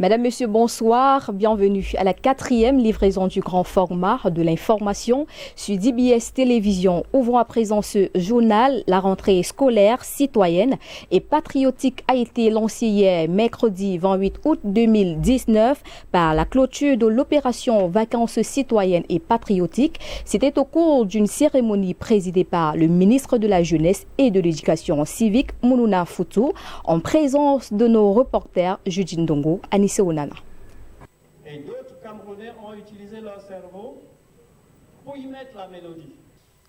Mesdames, Messieurs, bonsoir. Bienvenue à la 4e livraison du grand format de l'information sur DBS Télévision. Ouvrons à présent ce journal. La rentrée scolaire, citoyenne et patriotique a été lancée hier, mercredi 28 août 2019, par la clôture de l'opération Vacances citoyennes et patriotiques. C'était au cours d'une cérémonie présidée par le ministre de la Jeunesse et de l'Éducation civique, Mounouna Foutou, en présence de nos reporters Judine Dongo, Anissé Onana. Et d'autres Camerounais ont utilisé leur cerveau pour y mettre la mélodie.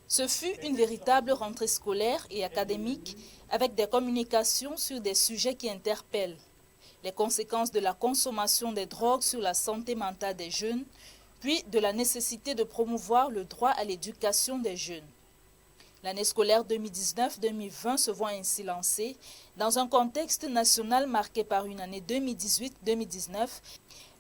Ce fut une véritable rentrée scolaire et académique avec des communications sur des sujets qui interpellent. Les conséquences de la consommation des drogues sur la santé mentale des jeunes, puis de la nécessité de promouvoir le droit à l'éducation des jeunes. L'année scolaire 2019-2020 se voit ainsi lancée dans un contexte national marqué par une année 2018-2019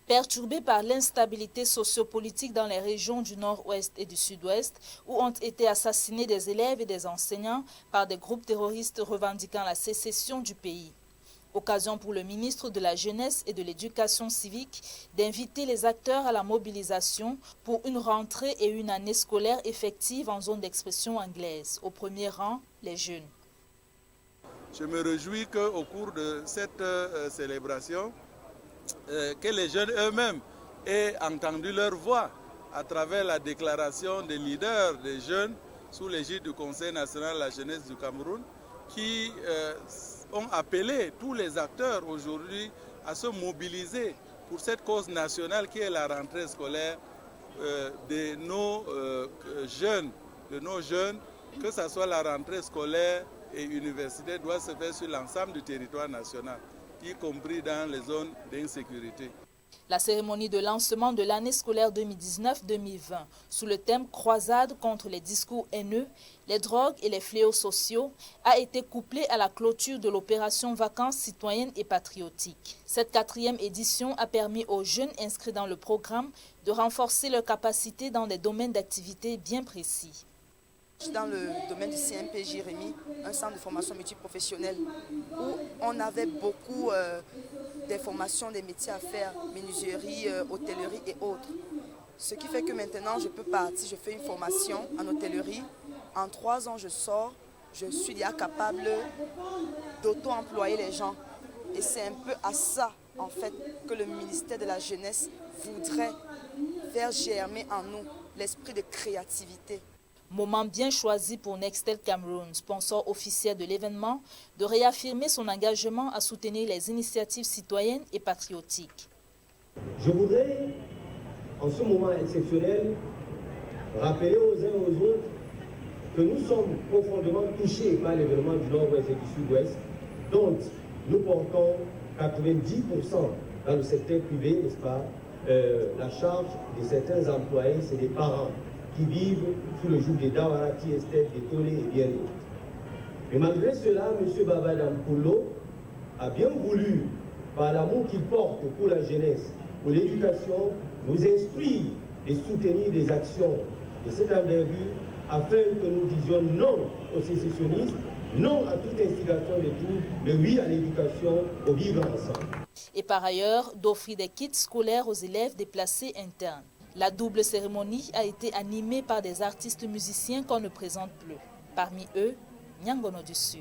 perturbée par l'instabilité sociopolitique dans les régions du nord-ouest et du sud-ouest où ont été assassinés des élèves et des enseignants par des groupes terroristes revendiquant la sécession du pays. Occasion pour le ministre de la Jeunesse et de l'Éducation civique d'inviter les acteurs à la mobilisation pour une rentrée et une année scolaire effective en zone d'expression anglaise. Au premier rang, les jeunes. Je me réjouis qu'au cours de cette célébration, que les jeunes eux-mêmes aient entendu leur voix à travers la déclaration des leaders des jeunes sous l'égide du Conseil national de la jeunesse du Cameroun qui ont appelé tous les acteurs aujourd'hui à se mobiliser pour cette cause nationale qui est la rentrée scolaire de nos jeunes, que ce soit la rentrée scolaire et universitaire, doit se faire sur l'ensemble du territoire national, y compris dans les zones d'insécurité. La cérémonie de lancement de l'année scolaire 2019-2020 sous le thème « Croisade contre les discours haineux, les drogues et les fléaux sociaux » a été couplée à la clôture de l'opération Vacances citoyennes et patriotiques. Cette 4e édition a permis aux jeunes inscrits dans le programme de renforcer leurs capacités dans des domaines d'activité bien précis. Dans le domaine du CMP Jérémy, un centre de formation multiprofessionnelle où on avait beaucoup des formations, des métiers à faire, menuiserie, hôtellerie et autres. Ce qui fait que maintenant je peux partir, je fais une formation en hôtellerie. En 3 ans je sors, je suis déjà capable d'auto-employer les gens. Et c'est un peu à ça en fait que le ministère de la Jeunesse voudrait faire germer en nous l'esprit de créativité. Moment bien choisi pour Nextel Cameroun, sponsor officiel de l'événement, de réaffirmer son engagement à soutenir les initiatives citoyennes et patriotiques. Je voudrais, en ce moment exceptionnel, rappeler aux uns et aux autres que nous sommes profondément touchés par l'événement du Nord-Ouest et du Sud-Ouest, dont nous portons 90% dans le secteur privé, n'est-ce pas, la charge de certains employés, c'est des parents qui vivent sous le joug des Dawarati, Estelle, des Tolé et bien d'autres. Mais malgré cela, M. Babadam Poulo a bien voulu, par l'amour qu'il porte pour la jeunesse, pour l'éducation, nous instruire et soutenir des actions de cette envergure afin que nous disions non au sécessionnisme, non à toute instigation de troubles, mais oui à l'éducation, au vivre ensemble. Et par ailleurs, d'offrir des kits scolaires aux élèves déplacés internes. La double cérémonie a été animée par des artistes musiciens qu'on ne présente plus. Parmi eux, Nyangono du Sud.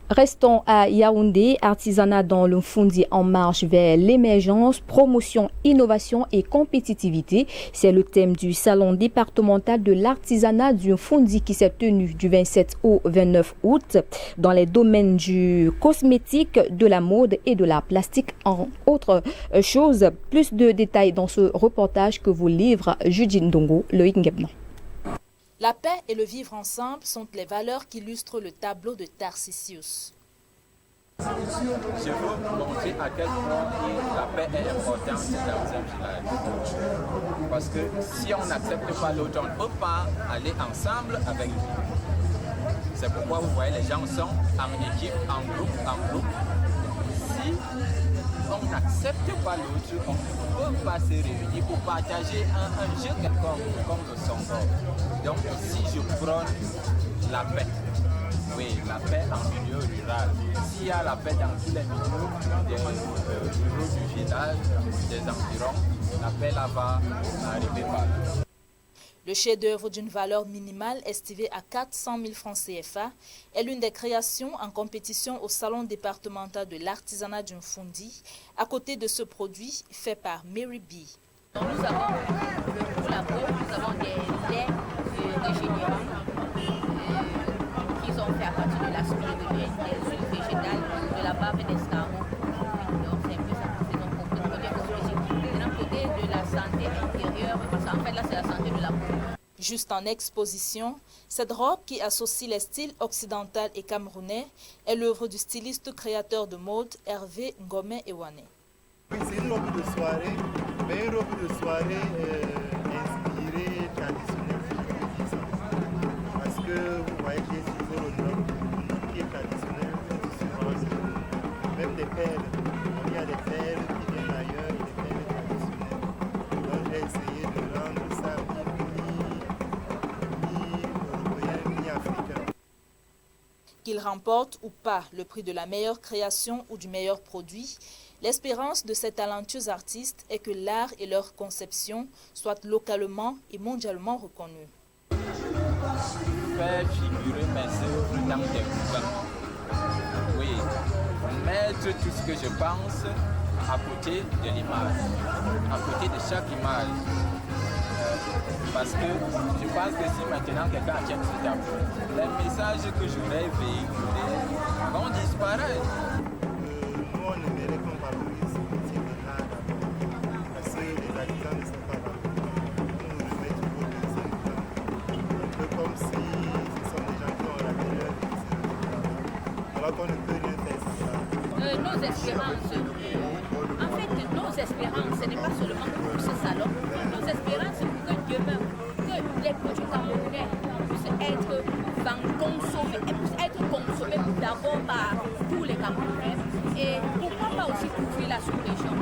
Restons à Yaoundé, artisanat dans le Fundi en marche vers l'émergence, promotion, innovation et compétitivité. C'est le thème du salon départemental de l'artisanat du Fundi qui s'est tenu du 27 au 29 août dans les domaines du cosmétique, de la mode et de la plastique, en autre chose. Plus de détails dans ce reportage que vous livre Judine Dongo, Loïc Ngebna. La paix et le vivre ensemble sont les valeurs qui illustrent le tableau de Tarcisius. Je veux montrer à quel point la paix est importante dans un village. Parce que si on n'accepte pas l'autre, on ne peut pas aller ensemble avec lui. C'est pourquoi vous voyez les gens sont en équipe, en groupe. Si on n'accepte pas l'autre, on ne peut pas se réunir pour partager un jeu quelconque comme le Songo. Donc si je prône la paix, oui, la paix en milieu rural. S'il y a la paix dans tous les milieux des ruraux du village, des environs, la paix là-bas n'arrive pas. Le chef-d'œuvre d'une valeur minimale estimée à 400 000 francs CFA est l'une des créations en compétition au Salon départemental de l'artisanat du Mfundi, à côté de ce produit fait par Mary B. Nous avons pour la peau, nous avons des laits régénérants qui sont faits à partir de la spiruline, des huiles végétales, de la bave d'escargot. Donc c'est un peu ça que nous faisons pour le produit cosmétique. De l'autre côté de la santé intérieure, parce qu'en fait là c'est la santé de la peau. Juste en exposition, cette robe qui associe les styles occidental et camerounais est l'œuvre du styliste créateur de mode Hervé Ngomé-Ewane. Oui, c'est une robe de soirée, mais une robe de soirée inspirée traditionnelle, si je peux dire ça. Parce que vous voyez que j'ai utilisé le robe qui est traditionnel, même des perles. Il y a des perles qui viennent d'ailleurs et des perles traditionnelles. Donc j'ai essayé de rendre ça mi-européen, mi-africain. Qu'ils remportent ou pas le prix de la meilleure création ou du meilleur produit, l'espérance de ces talentueux artistes est que l'art et leur conception soient localement et mondialement reconnus. Faire figurer mes œuvres dans des bouquins. Oui, mettre tout ce que je pense à côté de l'image, à côté de chaque image. Parce que je pense que si maintenant quelqu'un achète ce tableau, les messages que j'aurais véhiculés vont disparaître. Nous, on aimerait qu'on valorise ce métier de l'art parce que les artisans ne sont pas valorisés. On nous remet toujours deuxième plan. Un peu comme si ce sont des gens qui ont la meilleure vie, alors qu'on ne peut rien faire sans ça. Nos espérances, en fait, nos espérances, ce n'est pas seulement pour ce salon. Nos espérances, c'est pour que demain, que les produits camerounais puissent être consommés d'abord par tous les Camerounais et pourquoi pas aussi couvrir la sous-région.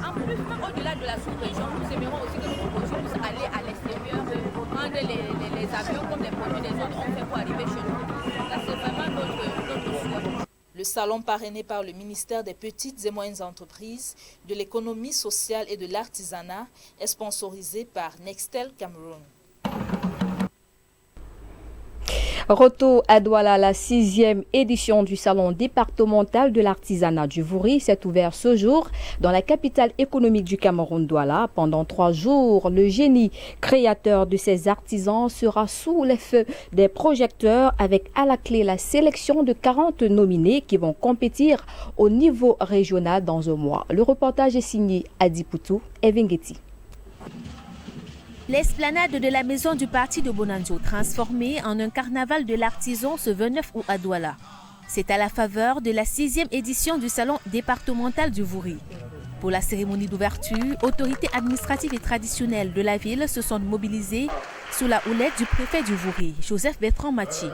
En plus, même au-delà de la sous-région, nous aimerons aussi que nos produits puissent aller à l'extérieur, prendre les avions comme les produits des autres ont fait pour arriver chez nous. Là, c'est vraiment notre souhait. Le salon parrainé par le ministère des Petites et Moyennes Entreprises, de l'économie sociale et de l'artisanat est sponsorisé par Nextel Cameroun. Retour à Douala, la 6e édition du Salon départemental de l'artisanat du Vouri s'est ouvert ce jour dans la capitale économique du Cameroun, Douala. Pendant 3 jours, le génie créateur de ces artisans sera sous les feux des projecteurs avec à la clé la sélection de 40 nominés qui vont compétir au niveau régional dans un mois. Le reportage est signé Adi Poutou et Vingeti. L'esplanade de la maison du parti de Bonanjo transformée en un carnaval de l'artisan ce 29 août à Douala. C'est à la faveur de la 6e édition du Salon départemental du Vouri. Pour la cérémonie d'ouverture, autorités administratives et traditionnelles de la ville se sont mobilisées sous la houlette du préfet du Vouri, Joseph Bertrand Machi.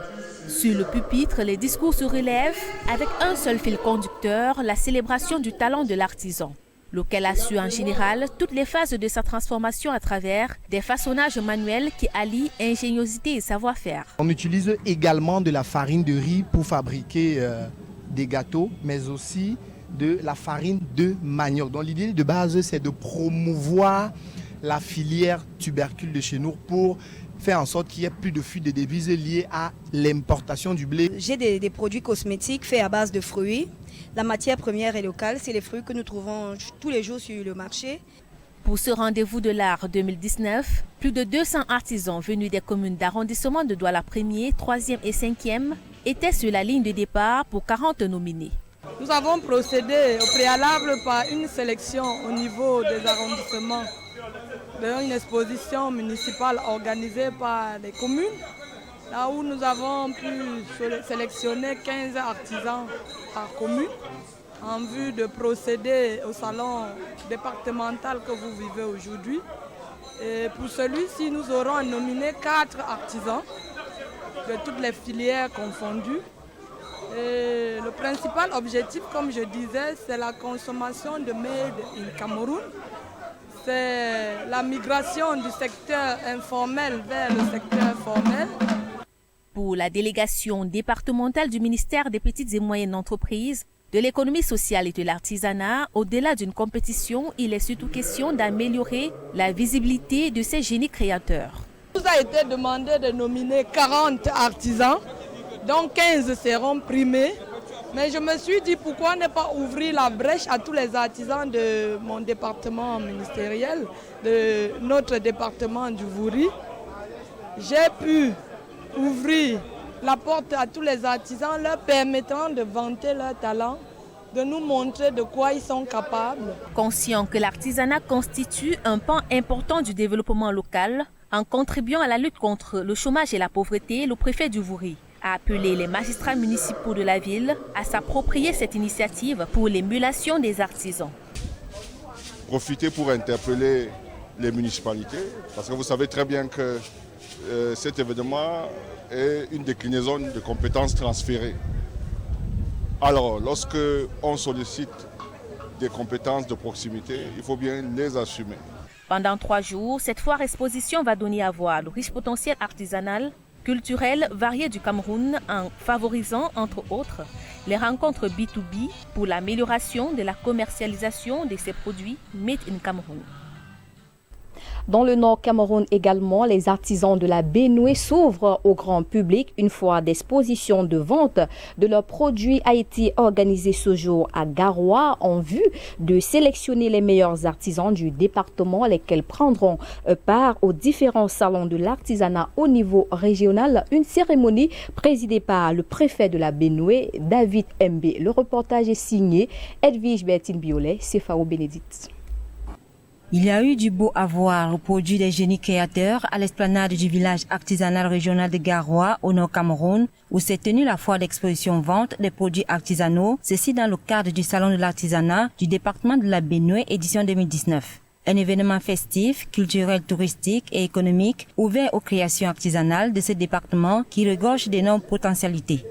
Sur le pupitre, les discours se relèvent avec un seul fil conducteur, la célébration du talent de l'artisan, lequel a su en général toutes les phases de sa transformation à travers des façonnages manuels qui allient ingéniosité et savoir-faire. On utilise également de la farine de riz pour fabriquer des gâteaux, mais aussi de la farine de manioc. Donc l'idée de base, c'est de promouvoir la filière tubercule de chez nous pour faire en sorte qu'il n'y ait plus de fuite de devises liées à l'importation du blé. J'ai des produits cosmétiques faits à base de fruits. La matière première est locale, c'est les fruits que nous trouvons tous les jours sur le marché. Pour ce rendez-vous de l'art 2019, plus de 200 artisans venus des communes d'arrondissement de Douala 1er, 3e et 5e étaient sur la ligne de départ pour 40 nominés. Nous avons procédé au préalable par une sélection au niveau des arrondissements, une exposition municipale organisée par les communes, là où nous avons pu sélectionner 15 artisans par commune en vue de procéder au salon départemental que vous vivez aujourd'hui. Et pour celui-ci, nous aurons nominé 4 artisans de toutes les filières confondues. Et le principal objectif, comme je disais, c'est la consommation de made in Cameroun. C'est la migration du secteur informel vers le secteur formel. Pour la délégation départementale du ministère des Petites et Moyennes Entreprises, de l'économie sociale et de l'artisanat, au-delà d'une compétition, il est surtout question d'améliorer la visibilité de ces génies créateurs. Il nous a été demandé de nominer 40 artisans, dont 15 seront primés. Mais je me suis dit pourquoi ne pas ouvrir la brèche à tous les artisans de mon département ministériel, de notre département du Vouri. J'ai pu ouvrir la porte à tous les artisans, leur permettant de vanter leur talent, de nous montrer de quoi ils sont capables. Conscient que l'artisanat constitue un pan important du développement local, en contribuant à la lutte contre le chômage et la pauvreté, le préfet du Vouri a appelé les magistrats municipaux de la ville à s'approprier cette initiative pour l'émulation des artisans. Profiter pour interpeller les municipalités, parce que vous savez très bien que cet événement est une déclinaison de compétences transférées. Alors, lorsque on sollicite des compétences de proximité, il faut bien les assumer. Pendant 3 jours, cette foire-exposition va donner à voir le riche potentiel artisanal, culturel varié du Cameroun en favorisant, entre autres, les rencontres B2B pour l'amélioration de la commercialisation de ces produits made in Cameroun. Dans le Nord Cameroun également, les artisans de la Bénoué s'ouvrent au grand public. Une foire d'exposition de vente de leurs produits a été organisée ce jour à Garoua en vue de sélectionner les meilleurs artisans du département, lesquels prendront part aux différents salons de l'artisanat au niveau régional. Une cérémonie présidée par le préfet de la Bénoué, David Mb. Le reportage est signé Edwige Bertine Biolay, Cefao Bénédicte. Il y a eu du beau à voir au produit des génies créateurs à l'esplanade du village artisanal régional de Garoua au Nord Cameroun, où s'est tenue la foire d'exposition-vente des produits artisanaux, ceci dans le cadre du Salon de l'artisanat du département de la Bénoué édition 2019. Un événement festif, culturel, touristique et économique ouvert aux créations artisanales de ce département qui regorge d'énormes potentialités.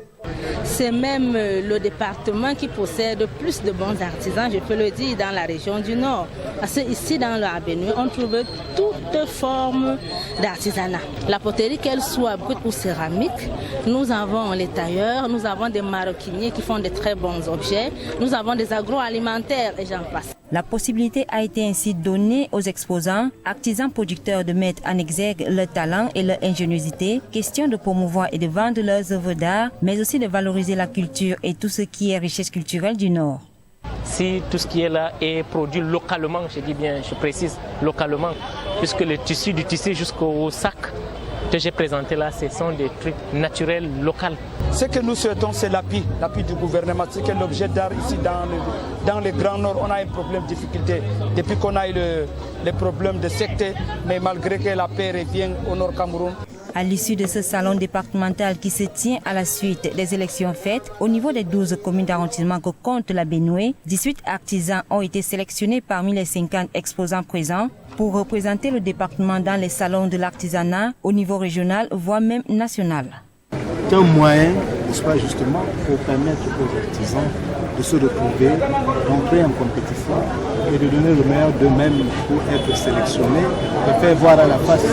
C'est même le département qui possède plus de bons artisans, je peux le dire, dans la région du Nord. Parce qu'ici, dans la Bénoué, on trouve toutes formes d'artisanat. La poterie, qu'elle soit brute ou céramique, nous avons les tailleurs, nous avons des maroquiniers qui font de très bons objets, nous avons des agroalimentaires et j'en passe. La possibilité a été ainsi donnée aux exposants, artisans producteurs de mettre en exergue leur talent et leur ingéniosité, question de promouvoir et de vendre leurs œuvres d'art, mais aussi de valoriser la culture et tout ce qui est richesse culturelle du Nord. Si tout ce qui est là est produit localement, je dis bien, je précise localement, puisque le tissu du tissu jusqu'au sac que j'ai présenté là, ce sont des trucs naturels, locaux. Ce que nous souhaitons, c'est l'appui du gouvernement. C'est que l'objet d'art ici dans le Grand Nord, on a un problème de difficulté. Depuis qu'on a eu le problème de secte, mais malgré que la paix revient au Nord Cameroun. À l'issue de ce salon départemental qui se tient à la suite des élections faites, au niveau des 12 communes d'arrondissement que compte la Bénoué, 18 artisans ont été sélectionnés parmi les 50 exposants présents pour représenter le département dans les salons de l'artisanat au niveau régional, voire même national. C'est un moyen, n'est-ce pas, justement, pour permettre aux artisans de se retrouver, d'entrer en compétition et de donner le meilleur d'eux-mêmes pour être sélectionnés et faire voir à la face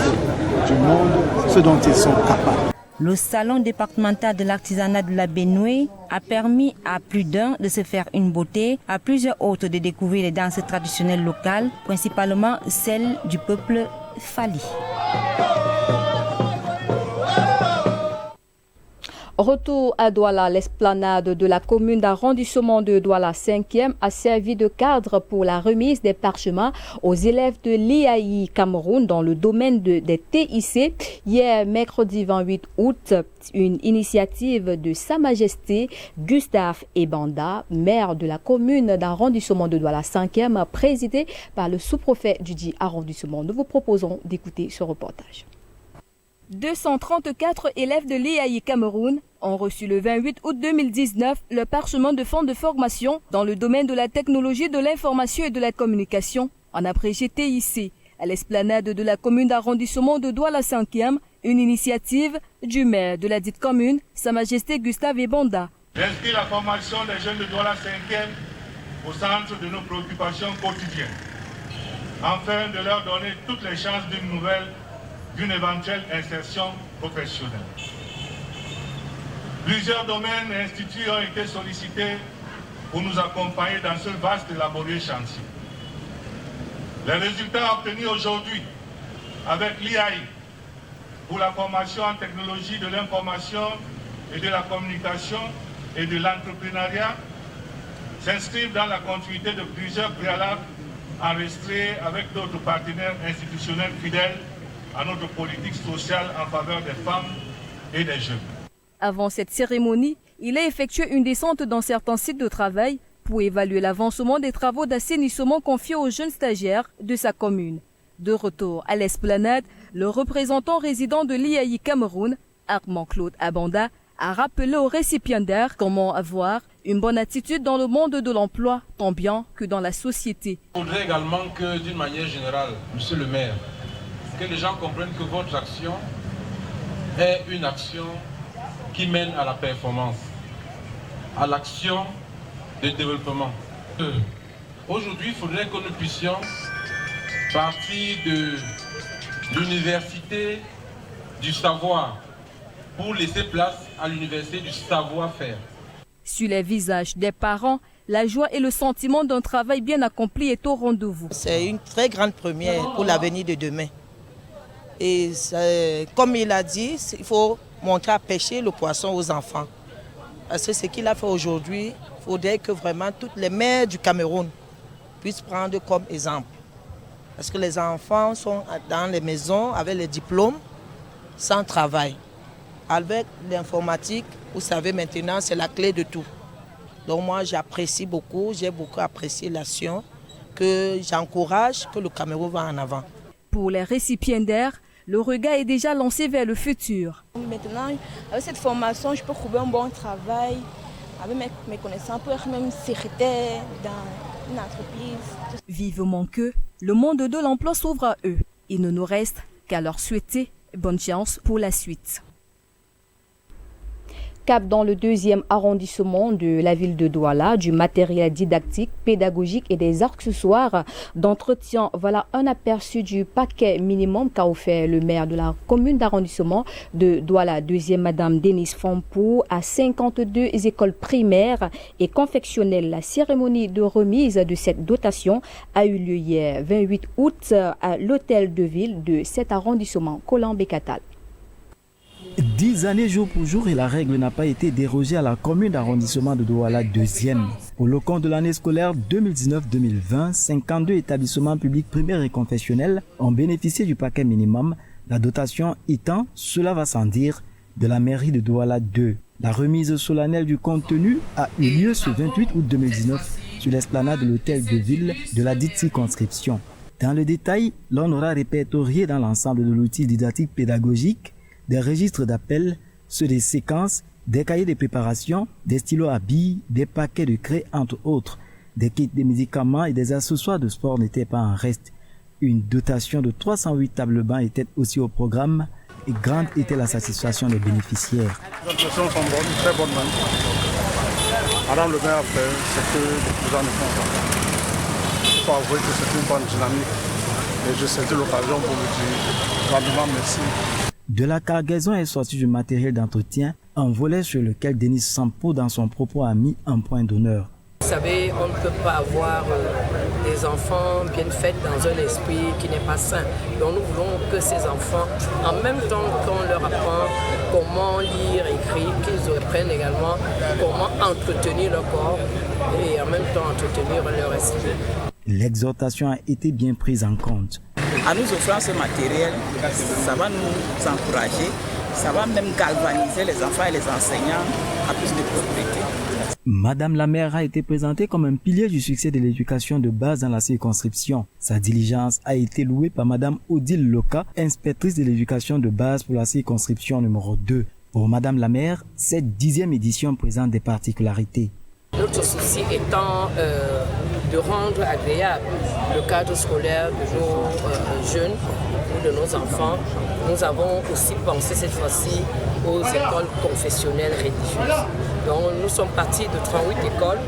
du monde ce dont ils sont capables. Le salon départemental de l'artisanat de la Bénoué a permis à plus d'un de se faire une beauté, à plusieurs autres de découvrir les danses traditionnelles locales, principalement celles du peuple Fali. Retour à Douala, l'esplanade de la commune d'arrondissement de Douala 5e a servi de cadre pour la remise des parchemins aux élèves de l'IAI Cameroun dans le domaine des TIC. Hier, mercredi 28 août, une initiative de Sa Majesté Gustave Ebanda, maire de la commune d'arrondissement de Douala 5e, présidée par le sous-préfet du dit arrondissement. Nous vous proposons d'écouter ce reportage. 234 élèves de l'IAI Cameroun ont reçu le 28 août 2019 le parchemin de fonds de formation dans le domaine de la technologie de l'information et de la communication, en abrégé TIC, à l'esplanade de la commune d'arrondissement de Douala 5e, une initiative du maire de la dite commune, Sa Majesté Gustave Ebanda, J'inscris la formation des jeunes de Douala 5e au centre de nos préoccupations quotidiennes, afin de leur donner toutes les chances d'une éventuelle insertion professionnelle. Plusieurs domaines et instituts ont été sollicités pour nous accompagner dans ce vaste et laborieux chantier. Les résultats obtenus aujourd'hui avec l'IAI pour la formation en technologie de l'information et de la communication et de l'entrepreneuriat s'inscrivent dans la continuité de plusieurs préalables enregistrés avec d'autres partenaires institutionnels fidèles à notre politique sociale en faveur des femmes et des jeunes. Avant cette cérémonie, il a effectué une descente dans certains sites de travail pour évaluer l'avancement des travaux d'assainissement confiés aux jeunes stagiaires de sa commune. De retour à l'esplanade, le représentant résident de l'IAI Cameroun, Armand Claude Abanda, a rappelé aux récipiendaires comment avoir une bonne attitude dans le monde de l'emploi, tant bien que dans la société. Il faudrait également que, d'une manière générale, Monsieur le maire, que les gens comprennent que votre action est une action qui mène à la performance, à l'action de développement. Aujourd'hui, il faudrait que nous puissions partir de l'université du savoir pour laisser place à l'université du savoir-faire. Sur les visages des parents, la joie et le sentiment d'un travail bien accompli est au rendez-vous. C'est une très grande première pour l'avenir de demain. Et comme il a dit, il faut montrer à pêcher le poisson aux enfants. Parce que ce qu'il a fait aujourd'hui, il faudrait que vraiment toutes les mères du Cameroun puissent prendre comme exemple. Parce que les enfants sont dans les maisons avec les diplômes, sans travail. Avec l'informatique, vous savez maintenant, c'est la clé de tout. Donc moi, j'apprécie beaucoup, j'ai beaucoup apprécié l'action, que j'encourage que le Cameroun va en avant. Pour les récipiendaires, le regard est déjà lancé vers le futur. Maintenant, avec cette formation, je peux trouver un bon travail, avec mes connaissances, pour être même secrétaire dans une entreprise. Vivement que le monde de l'emploi s'ouvre à eux. Il ne nous reste qu'à leur souhaiter bonne chance pour la suite. Cap dans le 2e arrondissement de la ville de Douala, du matériel didactique, pédagogique et des accessoires d'entretien. Voilà un aperçu du paquet minimum qu'a offert le maire de la commune d'arrondissement de Douala, 2e Madame Denise Fompou, à 52 écoles primaires et confectionnelles. La cérémonie de remise de cette dotation a eu lieu hier 28 août à l'hôtel de ville de cet arrondissement, Colombé-Catal. 10 années jour pour jour et la règle n'a pas été dérogée à la commune d'arrondissement de Douala 2e. Pour le compte de l'année scolaire 2019-2020, 52 établissements publics primaires et confessionnels ont bénéficié du paquet minimum, la dotation étant, cela va sans dire, de la mairie de Douala 2. La remise solennelle du contenu a eu lieu ce 28 août 2019 sur l'esplanade de l'hôtel de ville de la dite circonscription. Dans le détail, l'on aura répertorié dans l'ensemble de l'outil didactique pédagogique des registres d'appel, ceux des séquences, des cahiers de préparation, des stylos à billes, des paquets de craie, entre autres. Des kits de médicaments et des accessoires de sport n'étaient pas en reste. Une dotation de 308 tables bancs était aussi au programme et grande était la satisfaction des bénéficiaires. Les impressions sont bonnes, très bonnes même. Madame le maire a fait ce que les gens ne font pas. Il faut avouer que c'est une bonne dynamique et je saisis l'occasion pour vous dire grandement merci. De la cargaison est sorti du matériel d'entretien, un volet sur lequel Denis Sampo, dans son propos, a mis un point d'honneur. Vous savez, on ne peut pas avoir des enfants bien faits dans un esprit qui n'est pas sain. Donc nous voulons que ces enfants, en même temps qu'on leur apprend comment lire, écrire, qu'ils apprennent également comment entretenir leur corps et en même temps entretenir leur esprit. L'exhortation a été bien prise en compte. À nous offrir ce matériel, ça va nous encourager, ça va même galvaniser les enfants et les enseignants à plus de propriété. Madame la maire a été présentée comme un pilier du succès de l'éducation de base dans la circonscription. Sa diligence a été louée par Madame Odile Loka, inspectrice de l'éducation de base pour la circonscription numéro 2. Pour Madame la maire, cette 10e édition présente des particularités. Notre souci étant de rendre agréable le cadre scolaire de nos jeunes ou de nos enfants. Nous avons aussi pensé cette fois-ci aux écoles confessionnelles religieuses. Donc nous sommes partis de 38 écoles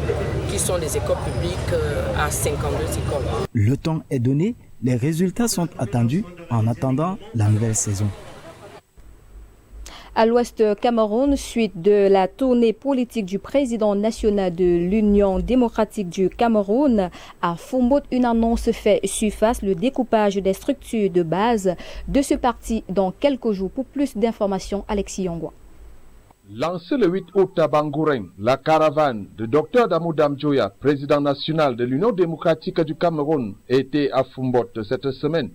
qui sont les écoles publiques à 52 écoles. Le temps est donné, les résultats sont attendus en attendant la nouvelle saison. À l'ouest Cameroun, suite de la tournée politique du président national de l'Union démocratique du Cameroun, à Foumbot, une annonce fait surface, le découpage des structures de base de ce parti dans quelques jours. Pour plus d'informations, Alexis Yongwa. Lancée le 8 août à Bangoureng, la caravane de Dr Damou Damjoya, président national de l'Union démocratique du Cameroun, était à Foumbot cette semaine.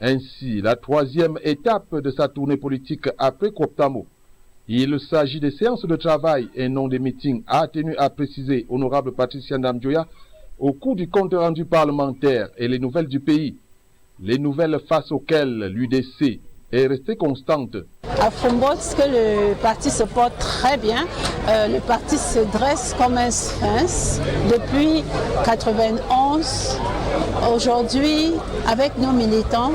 Ainsi, la troisième étape de sa tournée politique après Koptamo. Il s'agit des séances de travail et non des meetings, a tenu à préciser honorable Patricia Damjoya au cours du compte rendu parlementaire et les nouvelles du pays. Les nouvelles face auxquelles l'UDC est restée constante. À Foumbot, que le parti se porte très bien. Le parti se dresse comme un sphinx depuis 1991. Aujourd'hui, avec nos militants,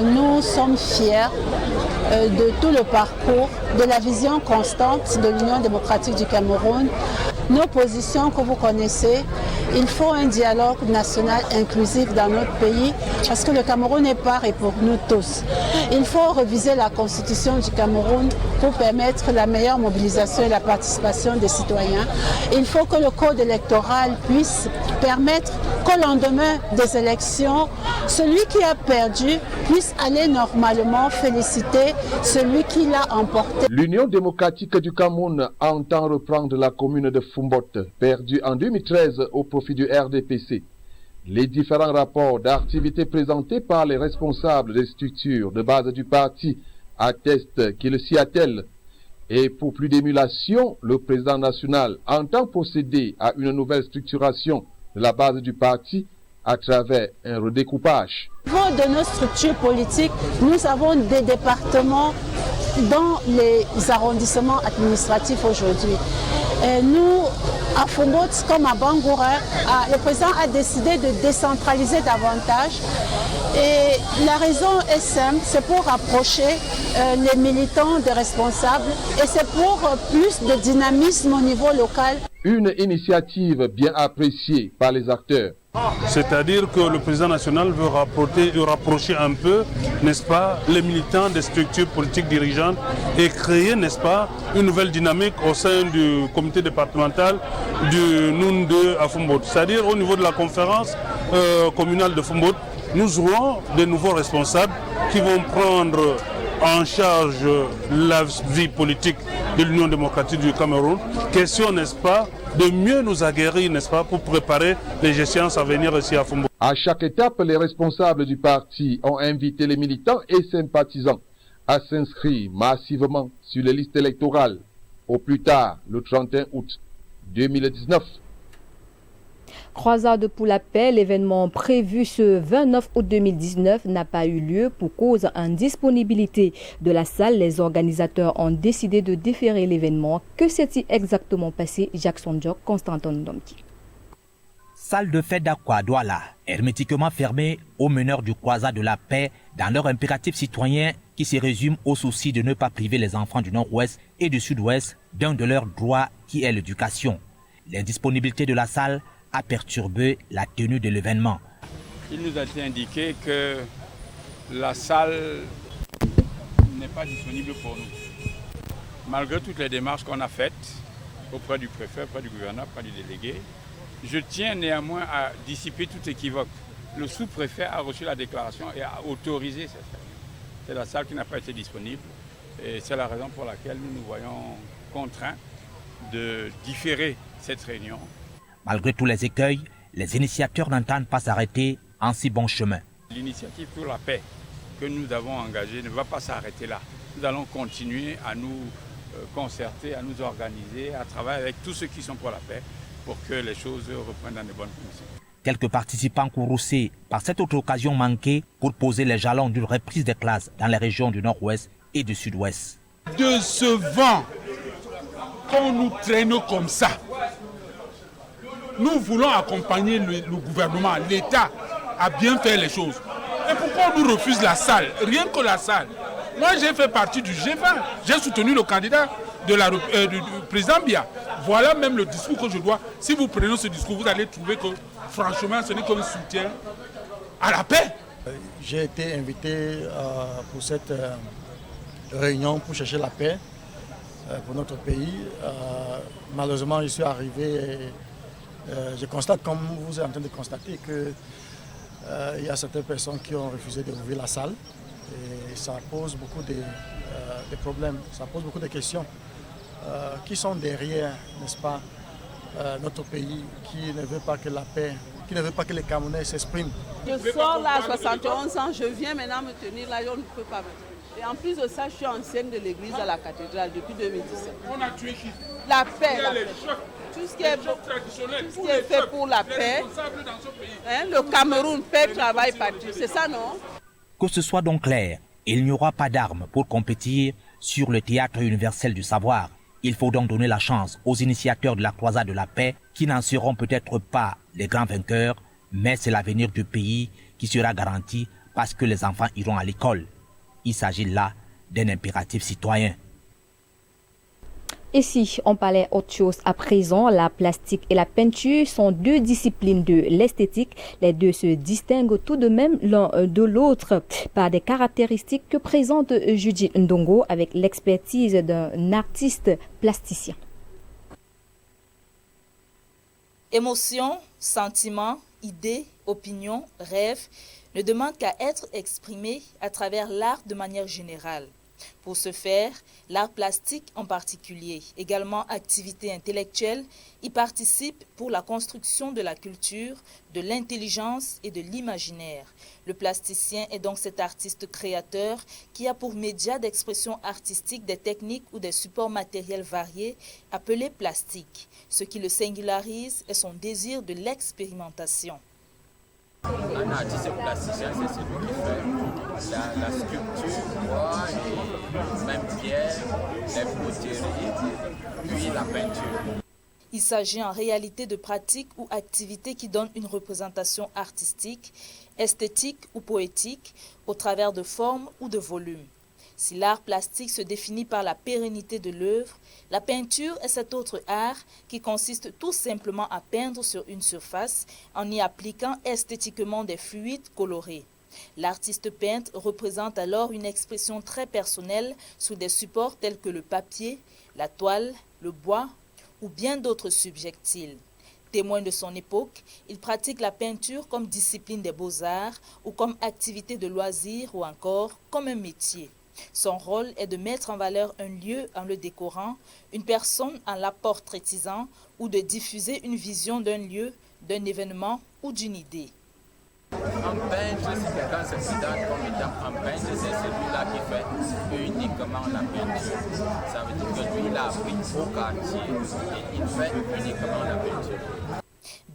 nous sommes fiers de tout le parcours, de la vision constante de l'Union démocratique du Cameroun. Nos positions que vous connaissez, il faut un dialogue national inclusif dans notre pays parce que le Cameroun est part et pour nous tous. Il faut réviser la constitution du Cameroun pour permettre la meilleure mobilisation et la participation des citoyens. Il faut que le code électoral puisse permettre qu'au lendemain des élections, celui qui a perdu puisse aller normalement féliciter celui qui l'a emporté. L'Union démocratique du Cameroun entend reprendre la commune de Foumbot, perdue en 2013 au profit du RDPC. Les différents rapports d'activité présentés par les responsables des structures de base du parti attestent qu'il s'y attelle. Et pour plus d'émulation, le président national entend procéder à une nouvelle structuration de la base du parti à travers un redécoupage. Au niveau de nos structures politiques, nous avons des départements dans les arrondissements administratifs aujourd'hui. Nous, à Foumbot comme à Bangoureng, le président a décidé de décentraliser davantage. Et la raison est simple, c'est pour rapprocher les militants des responsables et c'est pour plus de dynamisme au niveau local. Une initiative bien appréciée par les acteurs. C'est-à-dire que le président national veut rapprocher un peu, n'est-ce pas, les militants des structures politiques dirigeantes et créer, n'est-ce pas, une nouvelle dynamique au sein du comité départemental du Noun 2 à Foumbot. C'est-à-dire au niveau de la conférence communale de Foumbot, nous aurons de nouveaux responsables qui vont prendre en charge la vie politique de l'Union démocratique du Cameroun. Question, n'est-ce pas, de mieux nous aguerrir, n'est-ce pas, pour préparer les échéances à venir ici à Foumbot. À chaque étape, les responsables du parti ont invité les militants et sympathisants à s'inscrire massivement sur les listes électorales au plus tard le 31 août 2019. Croisade pour la paix, l'événement prévu ce 29 août 2019 n'a pas eu lieu pour cause d'indisponibilité de la salle. Les organisateurs ont décidé de déférer l'événement. Que s'est-il exactement passé? Jackson Jock, Constantin Ndomki. Salle de fête d'Akwa Douala, hermétiquement fermée aux meneurs du Croisade de la paix dans leur impératif citoyen qui se résume au souci de ne pas priver les enfants du Nord-Ouest et du Sud-Ouest d'un de leurs droits qui est l'éducation. L'indisponibilité de la salle a perturbé la tenue de l'événement. Il nous a été indiqué que la salle n'est pas disponible pour nous. Malgré toutes les démarches qu'on a faites auprès du préfet, auprès du gouverneur, auprès du délégué, je tiens néanmoins à dissiper tout équivoque. Le sous-préfet a reçu la déclaration et a autorisé cette salle. C'est la salle qui n'a pas été disponible et c'est la raison pour laquelle nous nous voyons contraints de différer cette réunion. Malgré tous les écueils, les initiateurs n'entendent pas s'arrêter en si bon chemin. L'initiative pour la paix que nous avons engagée ne va pas s'arrêter là. Nous allons continuer à nous concerter, à nous organiser, à travailler avec tous ceux qui sont pour la paix pour que les choses reprennent dans de bonnes conditions. Quelques participants courroucés par cette autre occasion manquée pour poser les jalons d'une reprise des classes dans les régions du Nord-Ouest et du Sud-Ouest. Décevant qu'on nous traîne comme ça. Nous voulons accompagner le gouvernement, l'État, à bien faire les choses. Et pourquoi on nous refuse la salle? Rien que la salle. Moi, j'ai fait partie du G20. J'ai soutenu le candidat du président Biya. Voilà même le discours que je dois. Si vous prenez ce discours, vous allez trouver que, franchement, ce n'est qu'un soutien à la paix. J'ai été invité pour cette réunion pour chercher la paix pour notre pays. Malheureusement, je suis arrivé et je constate, comme vous êtes en train de constater, qu'il y a certaines personnes qui ont refusé de ouvrir la salle. Et ça pose beaucoup de problèmes, ça pose beaucoup de questions. Qui sont derrière, n'est-ce pas, notre pays, qui ne veut pas que la paix, qui ne veut pas que les Camerounais s'expriment. Je sors là à 71 ans, je viens maintenant me tenir là, je ne peux pas me tenir. Et en plus de ça, je suis ancienne de l'église à la cathédrale depuis 2017. On a tué qui? La paix, la paix. Tout ce qui est fait pour la paix. Hein, le Cameroun, paix, travail, patrie, c'est ça, non? Que ce soit donc clair, il n'y aura pas d'armes pour compétir sur le théâtre universel du savoir. Il faut donc donner la chance aux initiateurs de la croisade de la paix qui n'en seront peut-être pas les grands vainqueurs, mais c'est l'avenir du pays qui sera garanti parce que les enfants iront à l'école. Il s'agit là d'un impératif citoyen. Et si on parlait autre chose à présent, la plastique et la peinture sont deux disciplines de l'esthétique. Les deux se distinguent tout de même l'un de l'autre par des caractéristiques que présente Judith Ndongo avec l'expertise d'un artiste plasticien. Émotions, sentiments, idées, opinions, rêves ne demandent qu'à être exprimés à travers l'art de manière générale. Pour ce faire, l'art plastique en particulier, également activité intellectuelle, y participe pour la construction de la culture, de l'intelligence et de l'imaginaire. Le plasticien est donc cet artiste créateur qui a pour média d'expression artistique des techniques ou des supports matériels variés appelés plastiques. Ce qui le singularise est son désir de l'expérimentation. Un artiste plasticien, c'est celui qui fait la sculpture, bois et même pierre, les poteries, puis la peinture. Il s'agit en réalité de pratiques ou activités qui donnent une représentation artistique, esthétique ou poétique au travers de formes ou de volumes. Si l'art plastique se définit par la pérennité de l'œuvre, la peinture est cet autre art qui consiste tout simplement à peindre sur une surface en y appliquant esthétiquement des fluides colorés. L'artiste peintre représente alors une expression très personnelle sous des supports tels que le papier, la toile, le bois ou bien d'autres subjectiles. Témoin de son époque, il pratique la peinture comme discipline des beaux-arts ou comme activité de loisir ou encore comme un métier. Son rôle est de mettre en valeur un lieu en le décorant, une personne en la portraitisant ou de diffuser une vision d'un lieu, d'un événement ou d'une idée. Un peintre, si quelqu'un se présente comme étant un peintre, c'est celui-là qui fait uniquement la peinture. Ça veut dire que lui, il a appris au quartier et il fait uniquement la peinture.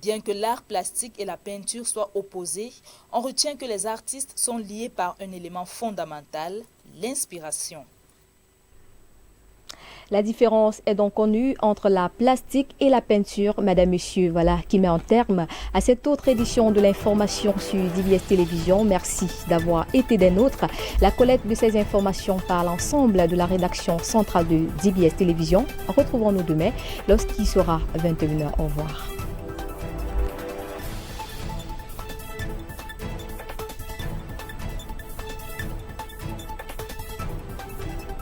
Bien que l'art plastique et la peinture soient opposés, on retient que les artistes sont liés par un élément fondamental, l'inspiration. La différence est donc connue entre la plastique et la peinture, Madame, Monsieur, voilà, qui met un terme à cette autre édition de l'information sur DBS Télévision. Merci d'avoir été des nôtres. La collecte de ces informations par l'ensemble de la rédaction centrale de DBS Télévision. Retrouvons-nous demain lorsqu'il sera 21h. Au revoir.